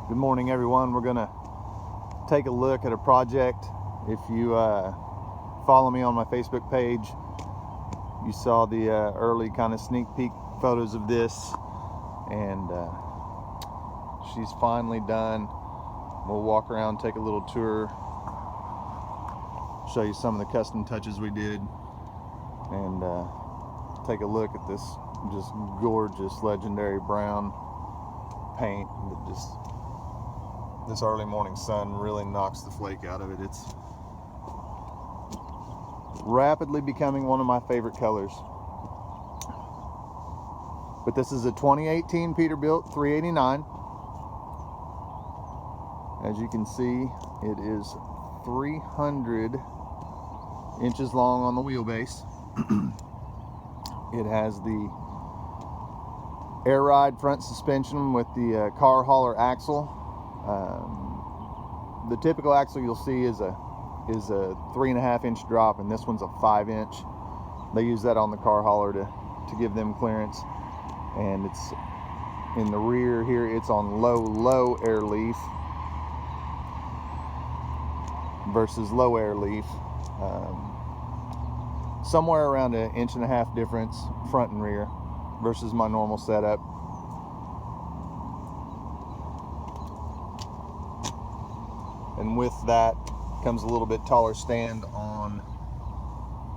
Good morning, everyone. We're gonna take a look at a project. If you follow me on my Facebook page, you saw the early kind of sneak peek photos of this, and she's finally done. We'll walk around, take a little tour, show you some of the custom touches we did, and take a look at this just gorgeous legendary brown paint that just, this early morning sun really knocks the flake out of it. It's rapidly becoming one of my favorite colors. But this is a 2018 Peterbilt 389. As you can see, it is 300 inches long on the wheelbase. It has the air ride front suspension with the car hauler axle. The typical axle you'll see is a 3.5 inch drop, and this one's a 5 inch. They use that on the car hauler to give them clearance. And it's in the rear here, it's on low air leaf versus low air leaf. Somewhere around 1.5 inch difference front and rear versus my normal setup. And with that comes a little bit taller stand on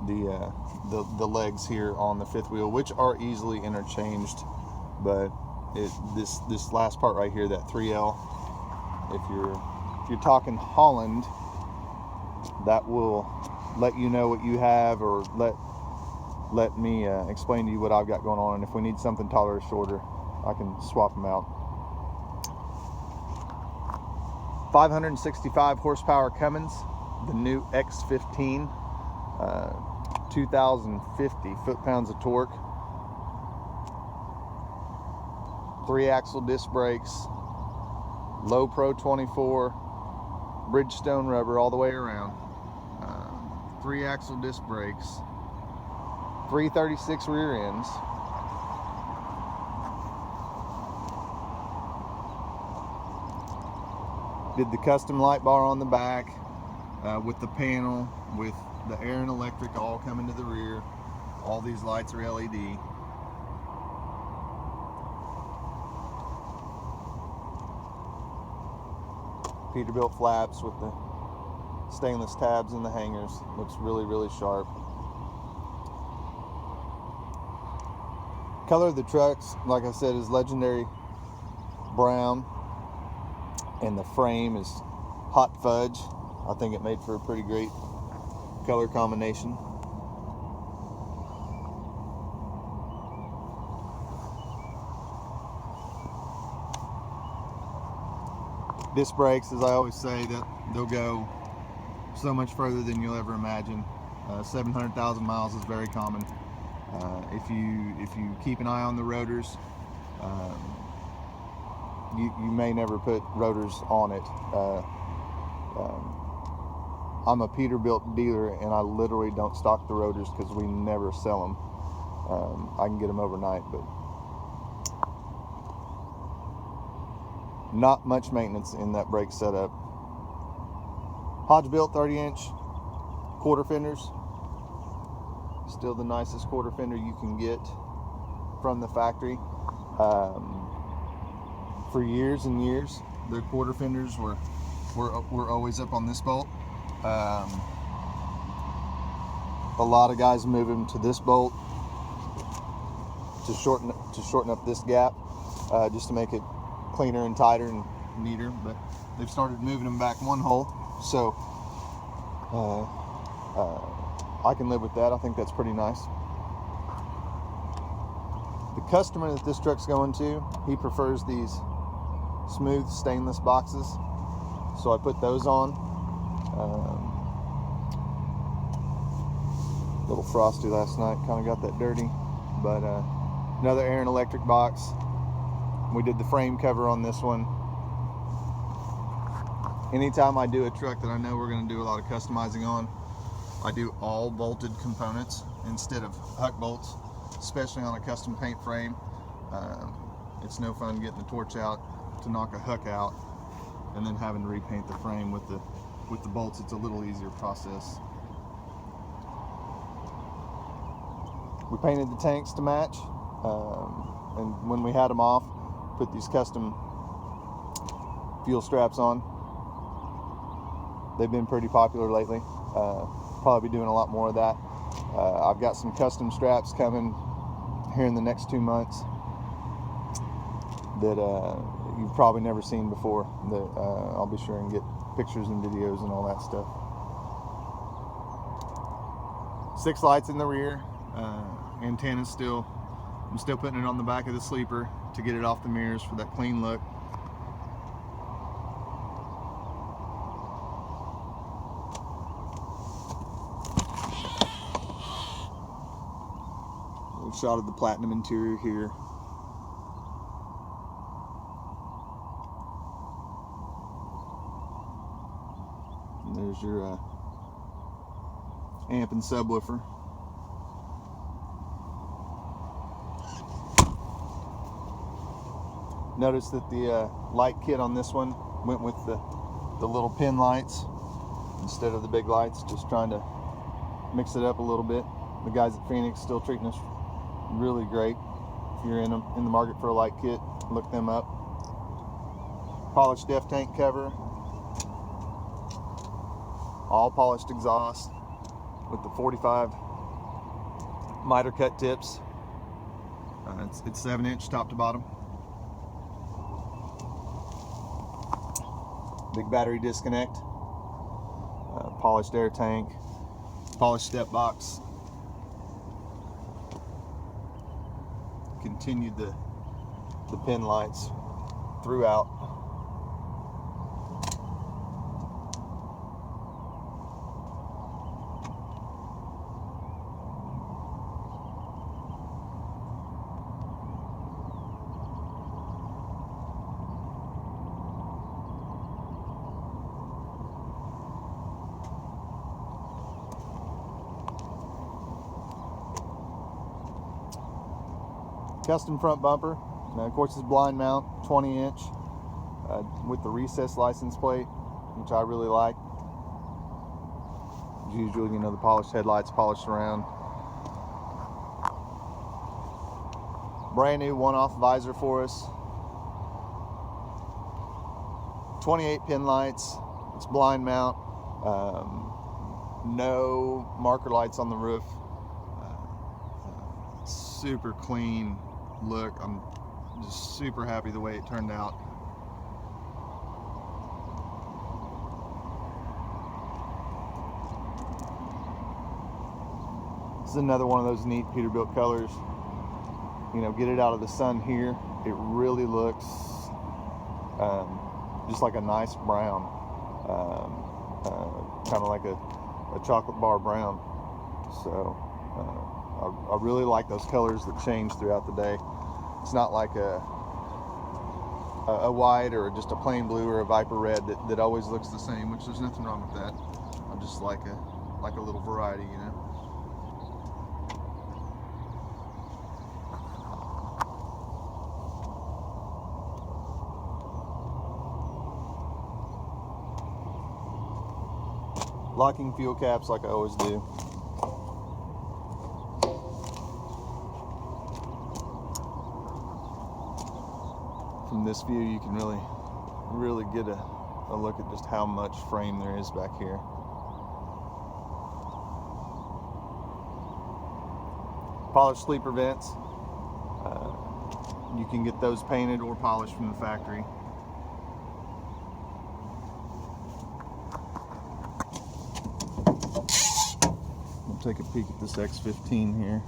the legs here on the fifth wheel, which are easily interchanged. But this last part right here, that 3L, if you're talking Holland, that will let you know what you have, or let me explain to you what I've got going on. And if we need something taller or shorter, I can swap them out. 565 horsepower Cummins, the new X15, 2050 foot-pounds of torque, 3-axle disc brakes, low Pro 24, Bridgestone rubber all the way around, 3-axle disc brakes, 336 rear ends. Did the custom light bar on the back with the panel, with the air and electric all coming to the rear. All these lights are LED. Peterbilt flaps with the stainless tabs in the hangers. Looks really sharp. Color of the trucks, like I said, is legendary brown. And the frame is hot fudge. I think it made for a pretty great color combination. Disc brakes, as I always say, that they'll go so much further than you'll ever imagine. 700,000 miles is very common. If you keep an eye on the rotors, you may never put rotors on it. I'm a Peterbilt dealer, and I literally don't stock the rotors because we never sell them. I can get them overnight, but not much maintenance in that brake setup. Hodge-built 30-inch quarter fenders. Still the nicest quarter fender you can get from the factory. For years and years, their quarter fenders were always up on this bolt. A lot of guys move them to this bolt to shorten up this gap, just to make it cleaner and tighter and neater. But they've started moving them back one hole, so I can live with that. I think that's pretty nice. The customer that this truck's going to, he prefers these smooth stainless boxes, so I put those on. Little frosty last night, kind of got that dirty, but another air and electric box. We did the frame cover on this one. Anytime I do a truck that I know we're going to do a lot of customizing on, I do all bolted components instead of huck bolts, especially on a custom paint frame. It's no fun getting the torch out to knock a huck out and then having to repaint the frame with the bolts. It's a little easier process. We painted the tanks to match, and when we had them off, put these custom fuel straps on. They've been pretty popular lately. Probably be doing a lot more of that. I've got some custom straps coming here in the next 2 months that you've probably never seen before, that I'll be sure and get pictures and videos and all that stuff. 6 lights in the rear. Antenna's I'm still putting it on the back of the sleeper to get it off the mirrors for that clean look. Little shot of the platinum interior here. And there's your amp and subwoofer. Notice that the light kit on this one went with the little pin lights instead of the big lights, just trying to mix it up a little bit. The guys at Phoenix still treating us really great. If you're in the market for a light kit, look them up. Polished def tank cover, all polished exhaust with the 45 miter cut tips. It's 7-inch top to bottom. Big battery disconnect, polished air tank, polished step box. Continued the pin lights throughout. Custom front bumper. Now, of course, it's blind mount, 20-inch, with the recessed license plate, which I really like. As usual, you know, the polished headlights, polished around. Brand new one-off visor for us. 28 pin lights. It's blind mount. No marker lights on the roof. Super clean look. I'm just super happy the way it turned out. This is another one of those neat Peterbilt colors. You know, get it out of the sun here, it really looks just like a nice brown, kind of like a chocolate bar brown. So I really like those colors that change throughout the day. It's not like a white or just a plain blue or a Viper red that always looks the same, which there's nothing wrong with that. I just like a little variety, you know. Locking fuel caps like I always do. From this view, you can really get a look at just how much frame there is back here. Polished sleeper vents. You can get those painted or polished from the factory. We'll take a peek at this X15 here.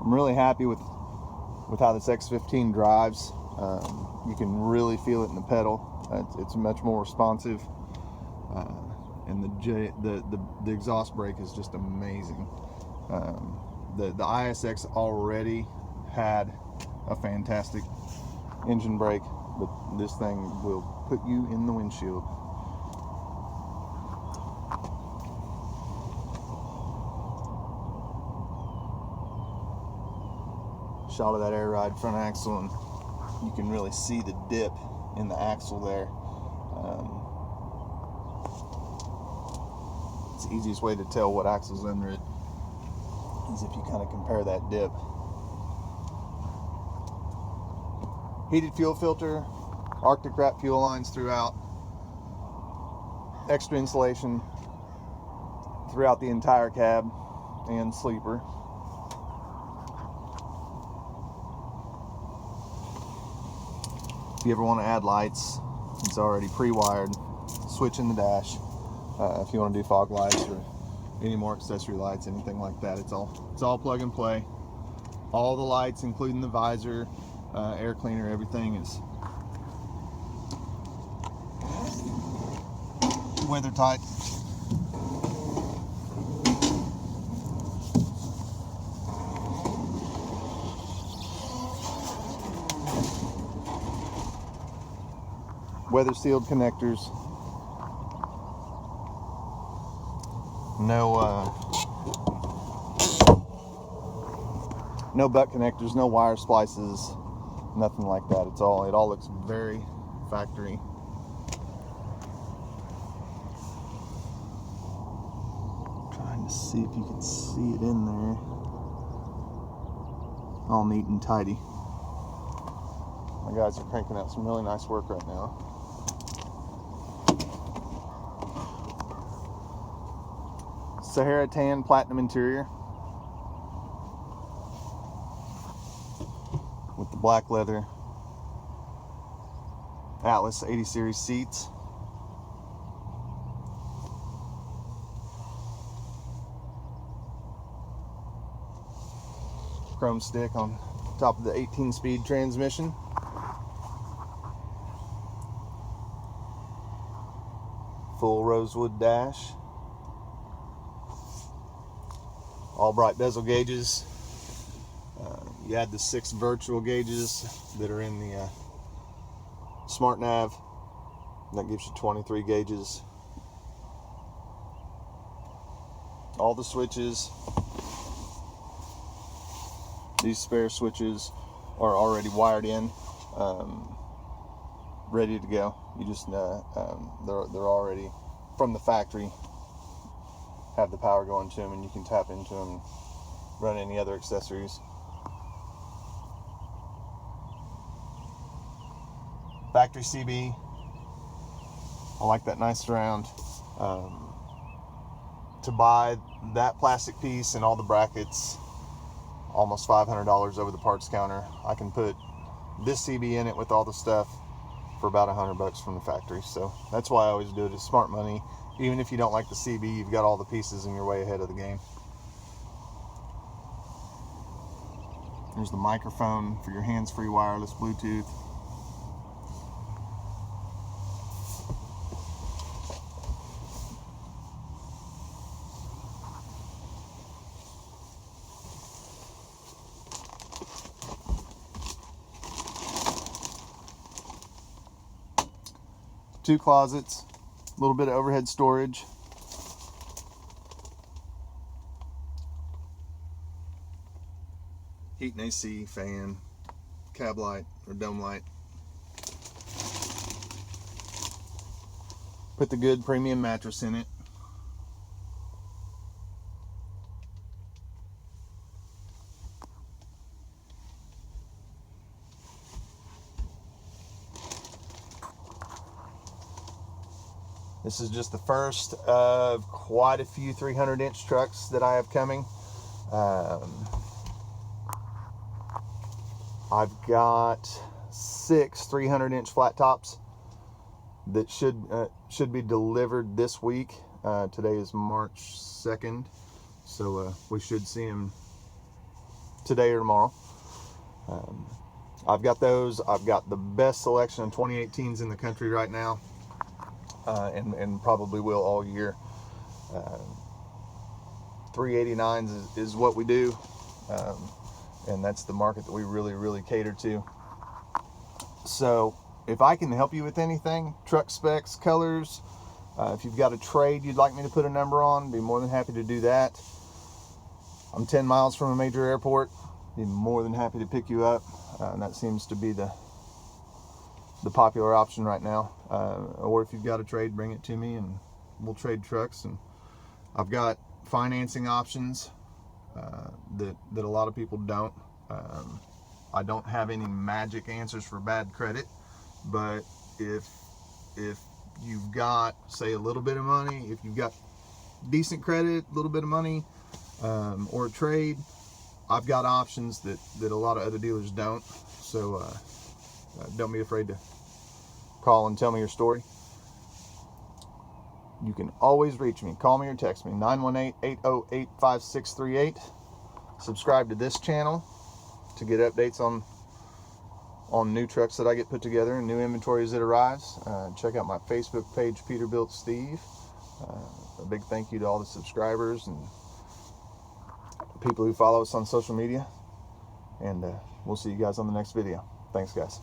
I'm really happy with how this X15 drives. You can really feel it in the pedal. It's much more responsive, and the exhaust brake is just amazing. The ISX already had a fantastic engine brake, but this thing will put you in the windshield. Shot of that air ride front axle, and you can really see the dip in the axle there. It's the easiest way to tell what axle's under it is if you kind of compare that dip. Heated fuel filter, Arctic wrap fuel lines throughout, extra insulation throughout the entire cab and sleeper. If you ever want to add lights, it's already pre-wired. Switch in the dash. If you want to do fog lights or any more accessory lights, anything like that, it's all plug and play. All the lights, including the visor, air cleaner, everything is weather tight. Weather sealed connectors. No butt connectors, no wire splices, nothing like that. It all looks very factory. Trying to see if you can see it in there. All neat and tidy. My guys are cranking out some really nice work right now. Sahara tan platinum interior with the black leather Atlas 80 series seats. Chrome stick on top of the 18-speed transmission. Full rosewood dash. All bright bezel gauges. You add the 6 virtual gauges that are in the Smart Nav. That gives you 23 gauges. All the switches. These spare switches are already wired in, ready to go. You just they're already from the factory. Have the power going to them, and you can tap into them and run any other accessories. Factory CB. I like that nice surround. To buy that plastic piece and all the brackets, almost $500 over the parts counter. I can put this CB in it with all the stuff for about $100 from the factory. So that's why I always do it. It's smart money. Even if you don't like the CB, you've got all the pieces and you're way ahead of the game. There's the microphone for your hands-free wireless Bluetooth. Two closets, a little bit of overhead storage. Heat and AC, fan, cab light or dome light. Put the good premium mattress in it. This is just the first of quite a few 300-inch trucks that I have coming. I've got 6 300-inch flat tops that should be delivered this week. Today is March 2nd, so we should see them today or tomorrow. I've got those. I've got the best selection of 2018s in the country right now, and probably will all year. 389s is what we do, and that's the market that we really cater to. So if I can help you with anything, truck specs, colors, if you've got a trade you'd like me to put a number on, be more than happy to do that. I'm 10 miles from a major airport. Be more than happy to pick you up, and that seems to be the popular option right now. Or if you've got a trade, bring it to me and we'll trade trucks. And I've got financing options that a lot of people don't. I don't have any magic answers for bad credit, but if you've got, say, a little bit of money, if you've got decent credit, a little bit of money, or a trade, I've got options that a lot of other dealers don't. So don't be afraid to call and tell me your story. You can always reach me. Call me or text me, 918-808-5638. Subscribe to this channel to get updates on new trucks that I get put together and new inventories that arrives. Check out my Facebook page, Peterbilt Steve. A big thank you to all the subscribers and people who follow us on social media. And we'll see you guys on the next video. Thanks, guys.